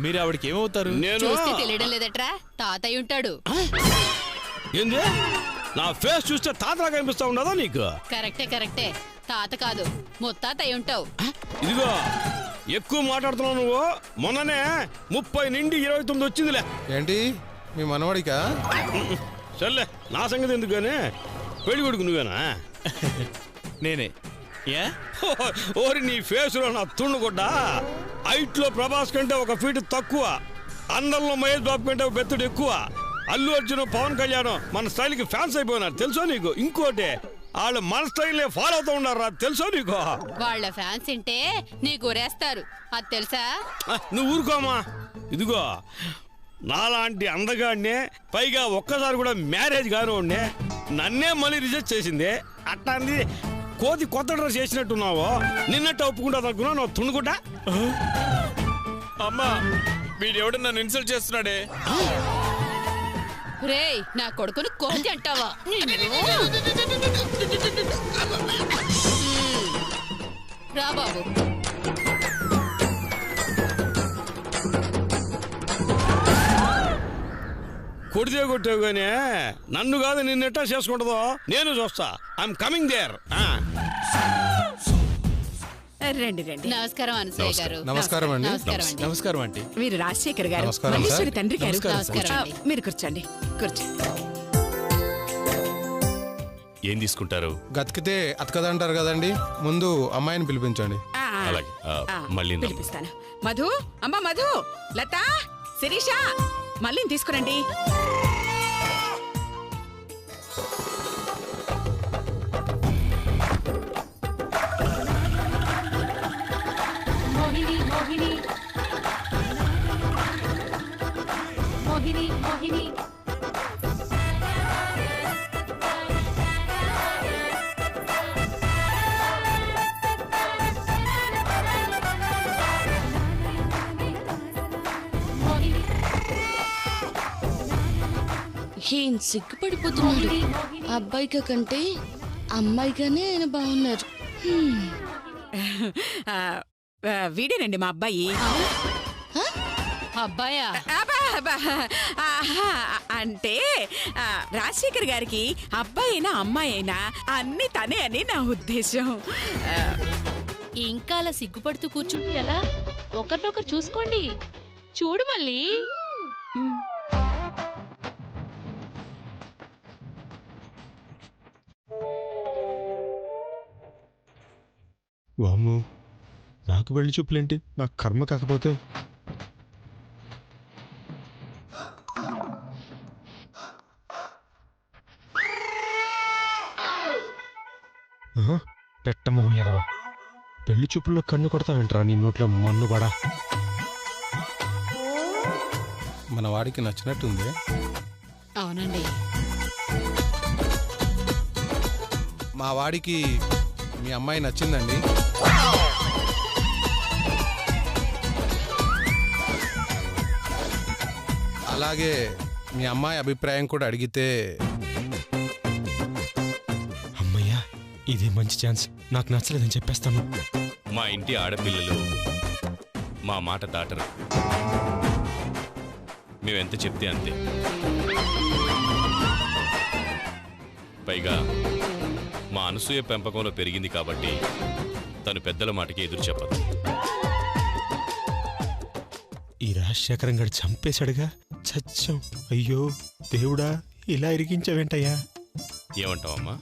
మీరు ఆవిడకి ఏమవుతారు? చూస్తే తెలియడం లేదట్రా, తాతయ్య ఉంటాడు. ఏంది నా ఫేస్ చూస్తే తాతలా కనిపిస్తా ఉండదా నీకు? కరెక్టే తాత కాదు ముత్తాతయ్య ఉంటావు. ఇదిగో ఎక్కువ మాట్లాడుతున్నావు నువ్వు. మొన్ననే 30 నుండి 29 వచ్చిందిలే. ఏంటి మీ మనవాడికా? సర్లే నా సంగతి ఎందుకు గానీ పెళ్లి కొడుకు నువ్వేనా? నేనే. ఓరి నీ ఫేసులో నా తుండుగుడ్డా. హైట్ లో ప్రభాస్ కంటే 1 ఫీట్ తక్కువ, అందంలో మహేష్ బాబు కంటే బెత్తుడు ఎక్కువ. అల్లు అర్జున్ పవన్ కళ్యాణ్ మన స్టైల్ కి ఫ్యాన్స్ అయిపోయినారు తెలుసా నీకు? ఇంకోటి వాళ్ళు మన స్టైల్ ఫాలో అవుతూ ఉన్నారా తెలుసా నీకు? వాళ్ళ ఫ్యాన్స్ ఇంటే నీకు ఉరేస్తారు, అది తెలుసా? నువ్వు ఊరుకోమా. ఇదిగో నాలాంటి అందగాడినే, పైగా ఒక్కసారి కూడా మ్యారేజ్ కానివ్వండి నన్నే మళ్ళీ రిజెక్ట్ చేసింది. అట్లాంటి కోతి కొత్త డ్రెస్ చేసినట్టున్నావు. నిన్నట్టు ఒప్పుకుంటా తగ్గునా నువ్వు తుండుకుంటా. అమ్మా వీడెవడు నన్ను ఇన్సల్ట్ చేస్తున్నాడే. రేయ్ నా కొడుకుని కోతి అంటావా? రా బాబు. కొడితే కొట్టావు కానీ నన్ను కాదు నిన్నెట్టా చేసుకుంటుందో నేను చూస్తా. I'm coming there. రండి రండి. నమస్కారం అనసూయ గారు. నమస్కారం అండి. నమస్కారం ఆంటీ. మీరు రాజశేఖర్ గారు, నమస్కారం మల్లీశ్వరి సార్. తండ్రి గారు. నమస్కారం అండి. మీరు కూర్చోండి కూర్చోండి. ఏం తీసుకుంటారు? గతికితే అతకదంటారు కదండి, ముందు అమ్మాయిని పిలిపించండి. అలాగే మళ్ళీ పిలిపిస్తాను. మధు, అమ్మా మధు, లత, శిరీష, మళ్ళీ తీసుకురండి. ఏం సిగ్గుపడిపోతున్నాడు. అబ్బాయిగా కంటే అమ్మాయిగానే ఆయన బాగున్నారు. వీడేనండి మా అబ్బాయి. అబ్బాయా? అంటే రాజశేఖర్ గారికి అబ్బాయి అయినా అమ్మాయి అయినా అన్ని తనే అని నా ఉద్దేశం. ఇంకా అలా సిగ్గుపడుతూ కూర్చుంటే ఎలా? ఒకరినొకరు చూసుకోండి. చూడు మళ్ళీ. వాము నాకు వెళ్ళి చూపులేంటి, నాకు కర్మ కాకపోతే. పెట్టమోయరా పెళ్లి చూపుల్లో కన్ను కొడతావేంట్రా, నీ నోట్లో మన్ను పడా. మన వాడికి నచ్చినట్టుంది. అవునండి. మా వాడికి మీ అమ్మాయి నచ్చిందండి. అలాగే మీ అమ్మాయి అభిప్రాయం కూడా అడిగితే. అమ్మయ్యా ఇదే మంచి ఛాన్స్, నాకు నచ్చలేదని చెప్పేస్తాను. మా ఇంటి ఆడపిల్లలు మా మాట దాటరు. మేమెంత చెప్తే అంతే. పైగా మా అనసూయ పెంపకంలో పెరిగింది కాబట్టి తను పెద్దల మాటకి ఎదురు చెప్పదు. ఈ రాజశేఖరం గడు చంపేశాడుగా, చచ్చాం. అయ్యో దేవుడా, ఇలా ఇరిగించవేంటయ్యా. ఏమంటావమ్మా?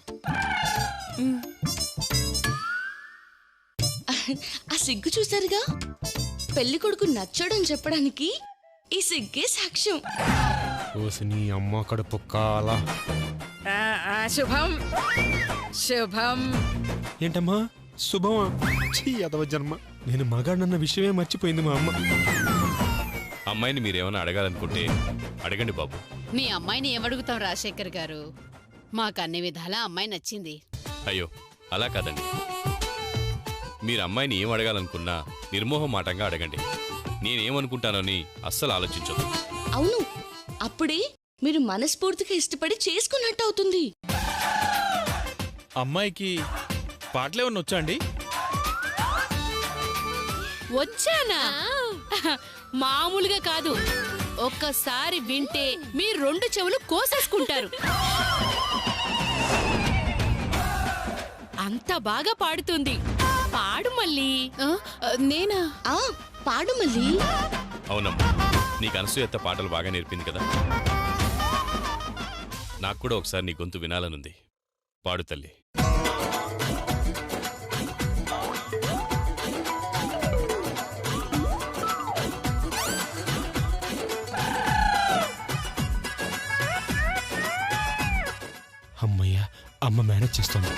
ఆ సిగ్గు చూసారుగా, పెళ్లి కొడుకు నచ్చాడని చెప్పడానికి ఈ సిగ్గే సాక్ష్యం. ఓసిని అమ్మ కడుపు కాలా. శుభం శుభం. ఏంటమ్మా శుభమా? అదవ జన్మ, నేను మగాడన్న విషయమే మర్చిపోయింది మా అమ్మ. అమ్మాయిని మీరేమైనా అడగాలనుకుంటే అడగండి బాబు. మీ అమ్మాయిని ఏమడుగుతాం రాజశేఖర్ గారు? మాకు అన్ని విధాలా అమ్మాయి నచ్చింది. అయ్యో అలా కాదండి. మీరు అమ్మాయిని ఏం అడగాలనుకున్నా నిర్మోహమాటంగా అడగండి. నేనేమనుకుంటానని అస్సలు ఆలోచించదు. అవును, అప్పుడే మీరు మనస్ఫూర్తిగా ఇష్టపడి చేసుకున్నట్టు అవుతుంది. అమ్మాయికి పాటలేమన్నా వచ్చా అండి? వచ్చానా? మామూలుగా కాదు, ఒక్కసారి వింటే మీ 2 చెవులు కోసేసుకుంటారు. అంత బాగా పాడుతుంది. పాడు మళ్ళీ. నేనా? పాడు మళ్ళీ. అవునమ్మా, నీకు అనసూయత్త పాటలు బాగా నేర్పింది కదా. నాకు కూడా ఒకసారి నీ గొంతు వినాలనుంది. పాడు తల్లి. అమ్మయ్యా, అమ్మ మేనేజ్ చేస్తుంది.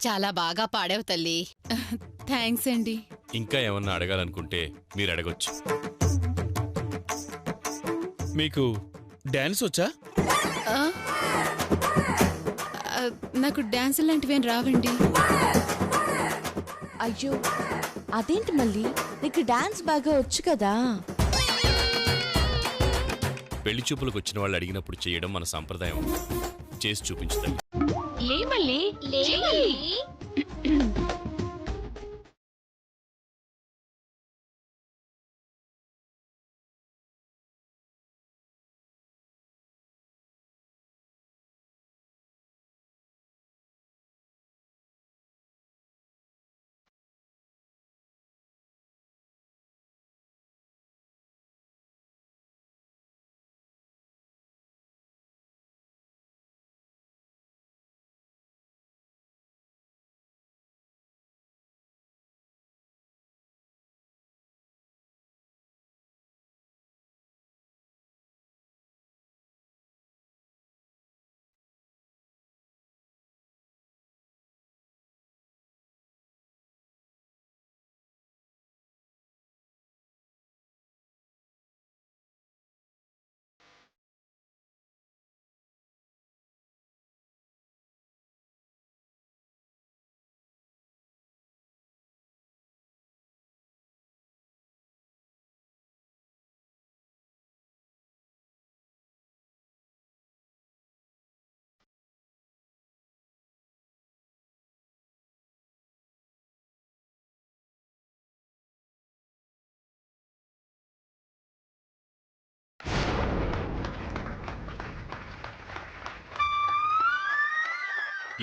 చాలా బాగా పాడావు తల్లి. థ్యాంక్స్ అండి. ఇంకా ఏమన్నా అడగాలనుకుంటే మీరు అడగొచ్చు. మీకు డాన్స్ వచ్చా? నాకు డాన్స్ లాంటివేం రావండి. అయ్యో, అదేంటి మళ్ళీ? నీకు డాన్స్ బాగా వచ్చు కదా. పెళ్లి చూపులకు వచ్చిన వాళ్ళు అడిగినప్పుడు చేయడం మన సంప్రదాయం. చేసి చూపించుతాం. లే మళ్ళీ, లే మళ్ళీ.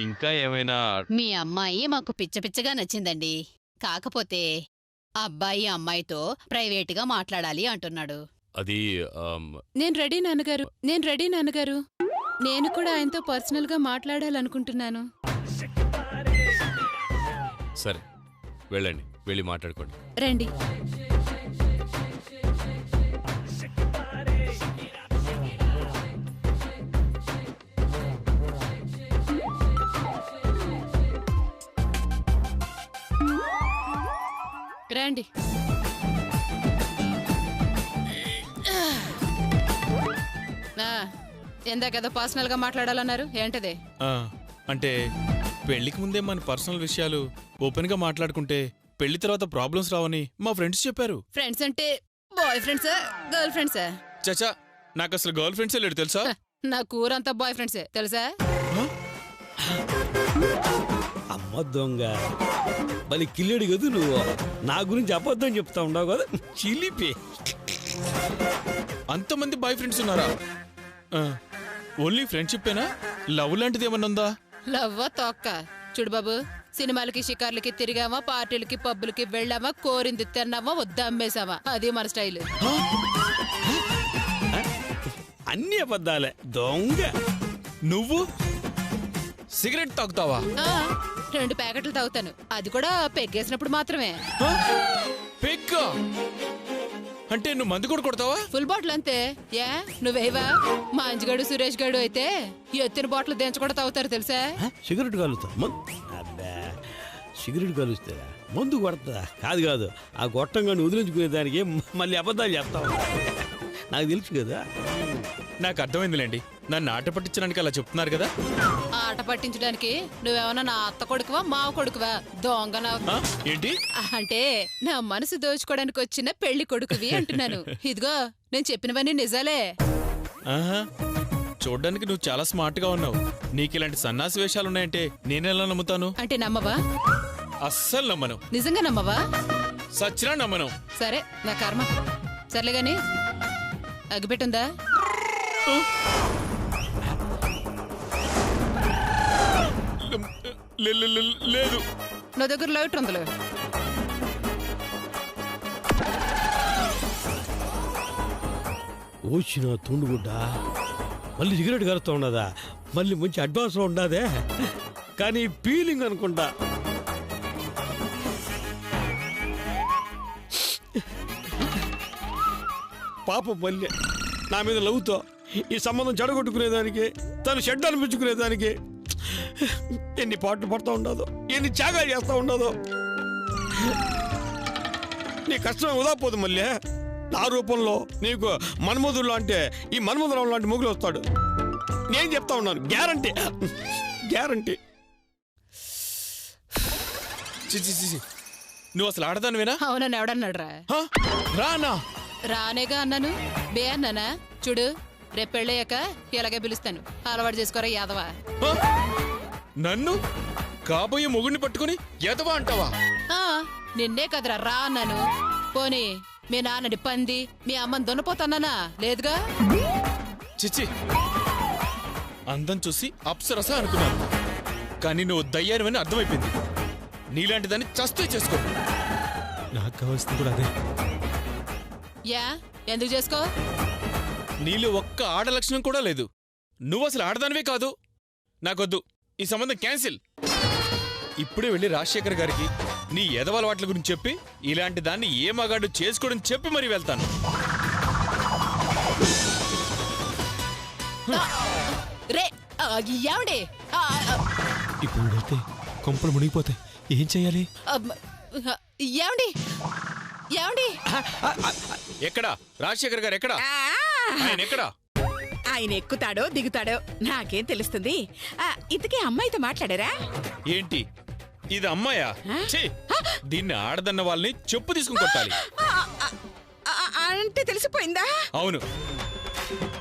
ఇంకా ఏమైనా? మీ అమ్మాయి మాకు పిచ్చగా నచ్చిందండి. కాకపోతే అబ్బాయి అమ్మాయితో ప్రైవేటుగా మాట్లాడాలి అంటున్నాడు. అది నేను రెడీ నాన్నగారు. నేను కూడా ఆయనతో పర్సనల్గా మాట్లాడాలనుకుంటున్నాను. సరే, వెళ్ళండి, వెళ్ళి మాట్లాడుకోండి. రండి. రండి. ఎందాకేదో పర్సనల్ గా మాట్లాడాలన్నారు, ఏంటది? అంటే పెళ్లికి ముందే మన పర్సనల్ విషయాలు ఓపెన్ గా మాట్లాడుకుంటే పెళ్లి తర్వాత ప్రాబ్లమ్స్ రావని మా ఫ్రెండ్స్ చెప్పారు. ఫ్రెండ్స్ అంటే బాయ్ ఫ్రెండ్సా, గర్ల్ ఫ్రెండ్సా? చచా, నాకు అసలు గర్ల్ ఫ్రెండ్సే లేడు తెలుసా. నా కూరంతా బాయ్ ఫ్రెండ్సే తెలుసా. అమ్మ దొంగ, మళ్ళీ కిల్లెడు కదా నువ్వు. నా గురించి అబద్ధం చెప్తా ఉండవు కదా, చిలిపి. అంతమంది బాయ్ ఫ్రెండ్స్ ఉన్నారా? ఓన్లీ ఫ్రెండ్షిప్పేనా? లవ్ లాంటిది ఏమన్నా ఉందా? లవ్వా తొక్క. చూడు బాబు, సినిమాలకి షికార్లకి తిరిగామా, పార్టీలకి పబ్బులకి వెళ్ళామా, కోరింది తిన్నామా, వద్ద అమ్మేశామా, అది మన స్టైల్. అన్ని అబద్ధాలే దొంగ. నువ్వు సిగరెట్ తాగుతావా? 2 ప్యాకెట్లు తాగుతాను, అది కూడా పెగ్గేసినప్పుడు మాత్రమే. పెగ్గా? అంటే నువ్వు మందు కూడా కొడతావా? ఫుల్ బాటిల్ అంతే. ఏ నువ్వేవా? మా అంజగాడు సురేష్ గాడు అయితే ఎత్తిన బాటిల్ దించ కూడా తాగుతారు తెలుసా? సిగరెట్ కాలుస్తా? అబ్బా, సిగరెట్ కాలుస్తా మందు కొడతా? కాదు కాదు, ఆ గొట్టంగా వదిలించుకునే దానికి మళ్ళీ అబద్ధాలు చెప్తావు. నాకు తెలుసు కదా. నాకు అర్థమైందిలేండి, నన్ను ఆట పట్టించడానికి అలా చెప్తున్నారు కదా. ఆట పట్టించడానికి నువ్వేమన్నా నా అత్త కొడుకువా, మావ కొడుకువా? దొంగ ఏంటి అంటే నా మనసు దోచుకోవడానికి వచ్చిన పెళ్లి కొడుకువి అంటున్నాను. ఇదిగో నేను చెప్పినవన్నీ నిజాలే. ఆహా, చూడ్డానికి నువ్వు చాలా స్మార్ట్ గా ఉన్నావు. నీకు ఇలాంటి సన్నాసి వేషాలున్నాయంటే నేనెలా నమ్ముతాను? అంటే నమ్మవా? అస్సలు నమ్మను. నిజంగా నమ్మవా? సచ్చినా నమ్మను. సరే, నా కర్మ. సర్లే గాని అగ్గిపెట్టుందా? లేదు. నా దగ్గర లైట్ ఉందిలే. వచ్చిన తుండుగుడ్డ మళ్ళీ సిగరెట్ కలుస్తూ ఉండదా? మళ్ళీ మంచి అడ్వాన్స్ ఉండదే, కానీ ఫీలింగ్ అనుకుంటా. పాపం మళ్ళీ నా మీద లవ్వుతో ఈ సంబంధం చెడగొట్టుకునేదానికి, తను షెడ్ అనిపించుకునేదానికి ఎన్ని పాటలు పడుతూ ఉండదు, ఎన్ని త్యాగాలు చేస్తూ ఉండదు. నీ కష్టం ఉదాపోదు మళ్ళీ. నా రూపంలో నీకు మన్మధుడు అంటే ఈ మన్మధురావు లాంటి మొగులు వస్తాడు. నేను చెప్తా ఉన్నాను, గ్యారంటీ గ్యారంటీ. నువ్వు అసలు ఆడదానివేనా? అవునని ఎవడన్నాడు రా? రానా? రానేగా అన్నాను. బే అన్నానా? చూడు, రేపు పెళ్ళయ్యాక ఇలాగే పిలుస్తాను, అలవాటు చేసుకోరా యాదవా. నన్ను కాబోయే మొగుడిని పట్టుకుని ఎదవా అంటావా? నిన్నే కదరా రా అన్నాను. పోనీ మీ నాన్నని పంది, మీ అమ్మని దున్నపోతానా? లేదుగా. చిచ్చి, అందం చూసి అప్సరస అనుకున్నాను, కానీ నువ్వు దయ్యానివని అర్థమైపోయింది. నీలాంటి దాన్ని చస్తే చేసుకో. నాకు కావాల్సింది కూడా అదే. యా, ఎందుకు చేసుకో? నీలో ఒక్క ఆడ లక్షణం కూడా లేదు. నువ్వు అసలు ఆడదానివే కాదు. నాకొద్దు, ఈ సంబంధం క్యాన్సిల్. ఇప్పుడే వెళ్ళి రాజశేఖర్ గారికి నీ ఎదవలవాట్ల గురించి చెప్పి ఇలాంటి దాన్ని ఏ మగాడు చేసుకోవడం చెప్పి మరీ వెళ్తాను. రే ఏమండి, ఇప్పుడు వెళ్తే కొంపలు మునిగిపోతాయి. ఏం చెయ్యాలి? ఏమండి ఏమండి? ఎక్కడా రాజశేఖర్ గారు? ఎక్కడా ఆయన? ఎక్కడా ఆయన? ఎక్కుతాడో దిగుతాడో నాకేం తెలుస్తుంది. ఇంతకీ అమ్మాయితో మాట్లాడారా? ఏంటి ఇది అమ్మాయా? ఛీ, దీన్ని ఆడదన్న వాళ్ళని చెప్పు తీసుకుని కొట్టాలి. అంటే తెలిసిపోయిందా? అవును,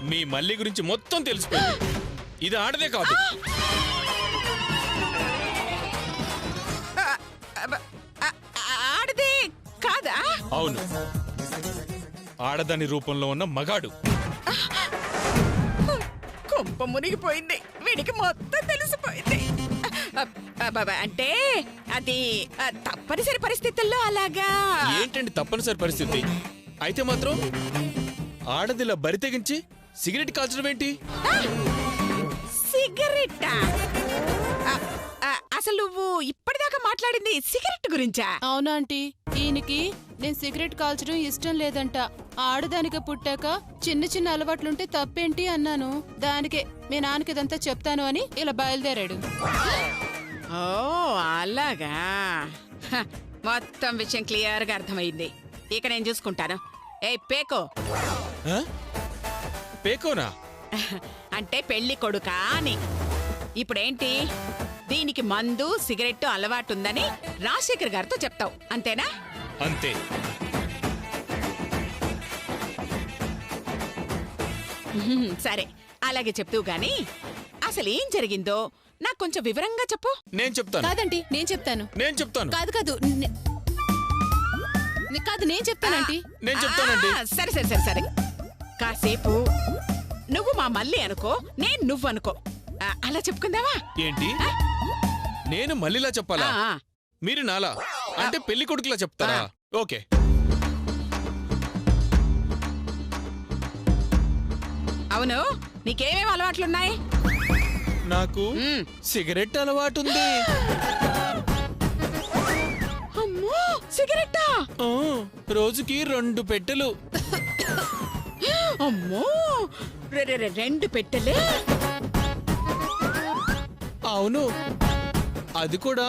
మీ మల్లి గురించి మొత్తం తెలిసిపోయింది. ఇది ఆడదే కాదు. ఆడదే కాదా? అవును, ఆడదాని రూపంలో ఉన్న మగాడు. కొంప మునిగిపోయింది, వీడికి మొత్తం తెలిసిపోయింది. అంటే అది తప్పనిసరి పరిస్థితుల్లో అలాగా. ఏంటండి తప్పనిసరి పరిస్థితి? అయితే మాత్రం ఆడదిలా బరి తెగించి సిగరెట్ కాల్చడం ఏంటి? సిగరెట్? అసలు నువ్వు ఇప్పటిదాకా మాట్లాడింది సిగరెట్ గురించా? అవునా ఆంటీ, ఈయనకి నేను సిగరెట్ కాల్చడం ఇష్టం లేదంట. ఆడదానిగా పుట్టాక చిన్న చిన్న అలవాట్లుంటే తప్పేంటి అన్నాను. దానికే మీ నాన్నకి ఇదంతా చెప్తాను అని ఇలా బయలుదేరాడు. ఓ అలాగా, మొత్తం విషయం క్లియర్ గా అర్థమైంది. ఇక నేను చూసుకుంటాను. ఏ పేకో. పేకోనా? అంటే పెళ్లి కొడుకా అని. ఇప్పుడేంటి, దీనికి మందు సిగరెట్ అలవాటుందని రాజశేఖర్ గారితో చెప్తావు, అంతేనా? అంతే. సరే, అలాగే చెప్తూ గాని అసలు ఏం జరిగిందో నాకు కొంచెం వివరంగా చెప్పు. నేను చెప్తాను. కాదంటీ, నేను చెప్తాను. నేను చెప్తాను. కాదు కాదు కాదు, నేను చెప్తానంటీ. నేను చెప్తానండి. సరే సరే సరే సరే, కాసేపు నువ్వు మా మల్లి అనుకో, నేను నువ్వు అనుకో, అలా చెప్పుకుందావా? ఏంటి నేను మళ్ళీలా చెప్పాలా? ఆ, మీరు నాలా అంటే పెళ్లి కొడుకులా చెప్తారా? ఓకే. అవును, నీకేమేమి అలవాట్లున్నాయి? నాకు సిగరెట్ అలవాటుంది. అమ్మో, సిగరెట్టా? ఆ, రోజుకి 2 పెట్టెలు. అమ్మో, 2 పెట్టెలే? అవును, అది కూడా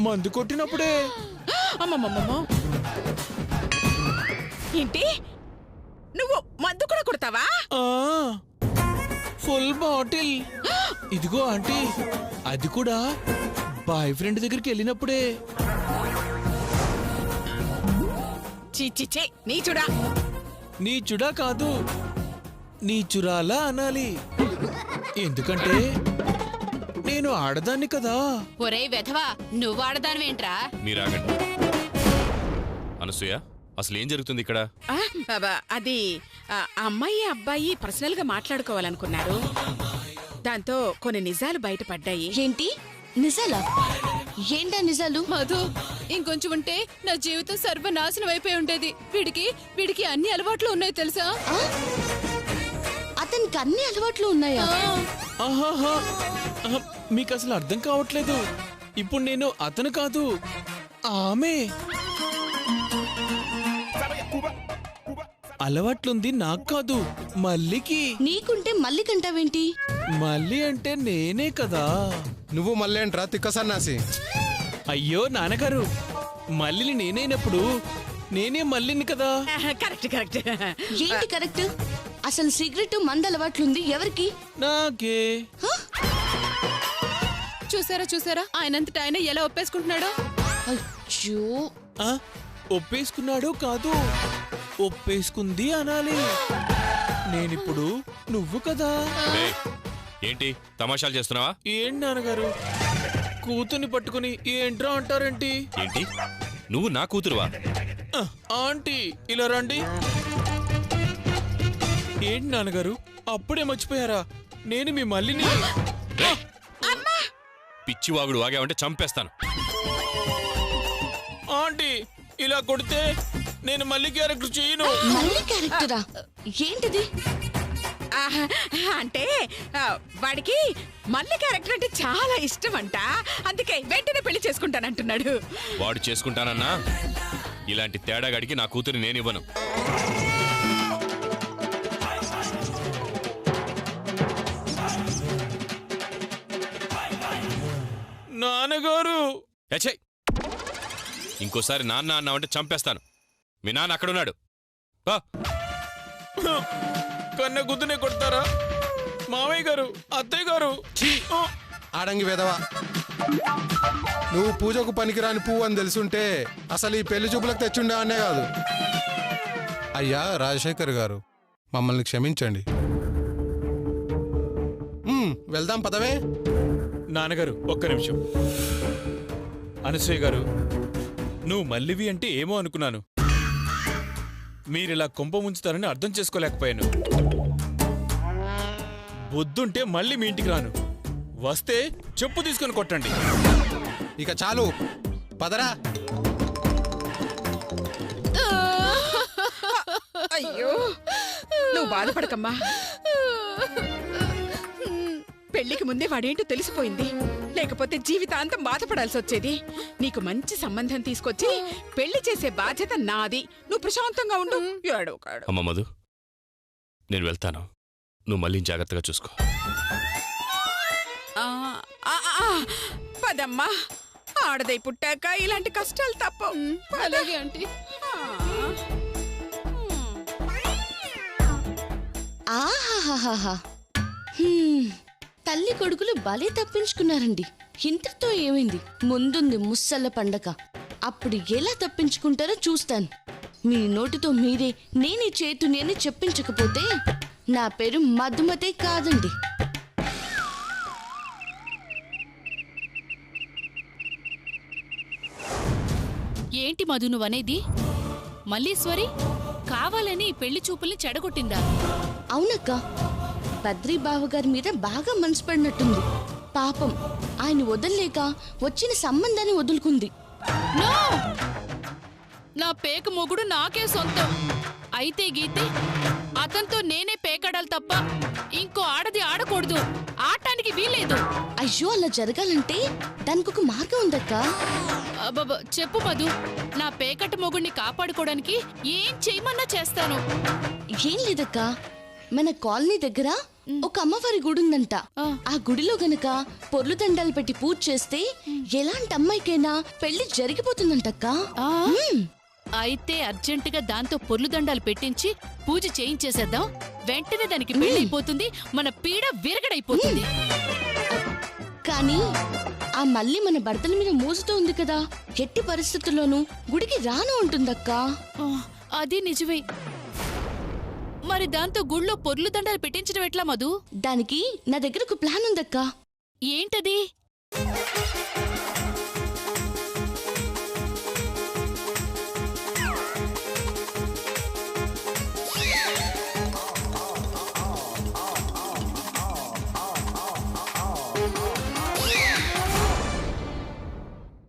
మందు కొట్టినప్పుడే. అమ్మమ్మమ్మో, ఏంటి నువ్వు మందు కూడా కొడతావా? Full bottle. ఇదిగో ఆంటీ, అది కూడా బాయ్ ఫ్రెండ్ దగ్గరికి వెళ్ళినప్పుడే. చీ, నీచుడా. నీచుడా కాదు, నీచురాలా అనాలి. ఎందుకంటే నేను ఆడదాన్ని కదా. ఒరే వెధవా, నువ్వు ఆడదానివేంట్రా? మీరాగండి. అనసూయ, అసలు ఏం జరుగుతుంది ఇక్కడ? అది అమ్మాయి అబ్బాయి పర్సనల్ గా మాట్లాడుకోవాలనుకున్నారు. దాంతో కొన్ని నిజాలు బయటపడ్డాయి. ఏంటి నిజాలా? ఏంటా నిజాలు? మధు, ఇంకొంచెం ఉంటే నా జీవితం సర్వనాశనం అయిపోయి ఉండేది. వీడికి అన్ని అలవాట్లు ఉన్నాయి తెలుసా? అతనికి అన్ని అలవాట్లు ఉన్నాయా? ఆహాహా, మీకు అసలు అర్థం కావట్లేదు. ఇప్పుడు నేను అతను కాదు, ఆమె. అలవాట్లుంది నాకు కాదు, మల్లికి. నీకుంటే మళ్ళీ కంటావేంటి? మల్లి అంటే నేనే కదా. నువ్వు మళ్ళీ ఏంట్రా తిక్క సన్నాసి? అయ్యో నాన్నగారు, మల్లిని నేనైనప్పుడు నేనే మల్లిని కదా. కరెక్ట్. ఏంటి కరెక్ట్? అసలు సిగరెట్ మంద అలవాట్లుంది ఎవరికి? నాకే. చూసారా ఆయనంతట ఆయన ఎలా ఒప్పేసుకుంటున్నాడో? అయ్యో, ఒప్పేసుకున్నాడు కాదు, ఒప్పేసుకుంది అనాలి. నేనిప్పుడు నువ్వు కదా. ఏయ్, ఏంటి తమాషాలు చేస్తున్నావా? ఏంటి నాన్నగారు, కూతుర్ని పట్టుకుని ఏంట్రా అంటారేంటి? ఏంటి, నువ్వు నా కూతురువా? ఆంటీ ఇలా రండి. ఏంటి నాన్నగారు, అప్పుడే మర్చిపోయారా? నేను మీ మల్లిని. పిచ్చివాగుడు వాగావంటే చంపేస్తాను. ఆంటీ ఇలా కొడితే నేను మళ్ళీ క్యారెక్టర్ చేయను. మళ్ళీ క్యారెక్టరా? ఏంటిది? అంటే వాడికి మళ్ళీ క్యారెక్టర్ అంటే చాలా ఇష్టం అంట. అందుకే వెంటనే పెళ్లి చేసుకుంటానంటున్నాడు. వాడు చేసుకుంటానన్నా ఇలాంటి తేడాగాడికి నా కూతురు నేనివ్వను. నాన్నగారు, ఇంకోసారి నాన్న అన్నావంటే చంపేస్తాను. మీ నాన్న అక్కడున్నాడు. కన్న గుద్దునే కొడతారా? మామయ్య గారు, అత్తయ్య గారు. ఆడంగి వెదవా, నువ్వు పూజకు పనికిరాని పువ్వు అని తెలుసుంటే అసలు ఈ పెళ్లి చూపులకు తెచ్చుండేవాన్నే కాదు. అయ్యా రాజశేఖర్ గారు, మమ్మల్ని క్షమించండి. వెళ్దాం పదవే. నాన్నగారు ఒక్క నిమిషం. అనసూయ గారు, నువ్వు మల్లివి అంటే ఏమో అనుకున్నాను. మీరిలా కొంప ముంచుతారని అర్థం చేసుకోలేకపోయాను. బుద్ధుంటే మళ్ళీ మీ ఇంటికి రాను. వస్తే చెప్పు తీసుకొని కొట్టండి. ఇక చాలు, పదరా. అయ్యో, నువ్వు బాధపడకమ్మా. పెళ్లికి ముందే వాడేంటో తెలిసిపోయింది. లేకపోతే జీవితాంతం బాధపడాల్సి వచ్చేది. నీకు మంచి సంబంధం తీసుకొచ్చి పెళ్లి చేసే బాధ్యత నాది. నువ్వు ప్రశాంతంగా ఉండు. అమ్మ మధు, నేను వెళ్తాను. నువ్వు మళ్ళీ జాగ్రత్తగా చూసుకో. పదమ్మా, ఆడదై పుట్టాక ఇలాంటి కష్టాలు తప్పవు. అలాగే ఆంటీ. ఆహాహాహా, తల్లి కొడుకులు భలే తప్పించుకున్నారండి. ఇంతటితో ఏమైంది? ముందుంది ముస్సళ్ళ పండగ. అప్పుడు ఎలా తప్పించుకుంటారో చూస్తాను. మీ నోటితో మీరే నేనే చేతుని అని చెప్పించకపోతే నా పేరు మధుమతే కాదండి. ఏంటి మధు నువ్వనేది? మల్లీశ్వరి కావాలని పెళ్లి చూపుల్ని చెడగొట్టిందా? అవునక్క, బద్రీ బావగారి మీద బాగా మనసు పడినట్టుంది. పాపం ఆయన వదలలేక వచ్చిన సంబంధాన్ని వదులుకుంది. నో! నా పేక మొగుడు నాకే సొంతం. అయితే గీతే అతనితో నేనే పేకాడాలి తప్ప ఇంకో ఆడది ఆడకూడదు. ఆడటానికి వీల్లేదు. అయ్యో, అలా జరగాలంటే దానికి ఒక మార్గం ఉందక్క. అబ్బబ్బ, చెప్పు మధు. నా పేకట మొగుడిని కాపాడుకోవడానికి ఏం చేయమన్నా చేస్తాను. ఏం లేదక్క, మన కాలనీ దగ్గర ఒక అమ్మవారి గుడి ఉందంట. ఆ గుడిలో గనక పొర్లు దండాలు పెట్టి పూజ చేస్తే ఎలాంటి అమ్మాయికైనా పెళ్లి జరిగిపోతుందంటక్క. అయితే అర్జెంటుగా దాంతో పొర్లు దండాలు పెట్టించి పూజ చేయించేసేద్దాం. వెంటనే దానికి పెళ్ళైపోతుంది, మన పీడ విరగడైపోతుంది. కానీ ఆ మళ్ళీ మన భర్తల మీద మోజుతో ఉంది కదా, ఎట్టి పరిస్థితుల్లోనూ గుడికి రాను ఉంటుందక్క. అది నిజమే. మరి దాంతో గుళ్ళో పొర్లు దండాలు పెట్టించడం ఎట్లా మధు? దానికి నా దగ్గర ఒక ప్లాన్ ఉందక్క. ఏంటది?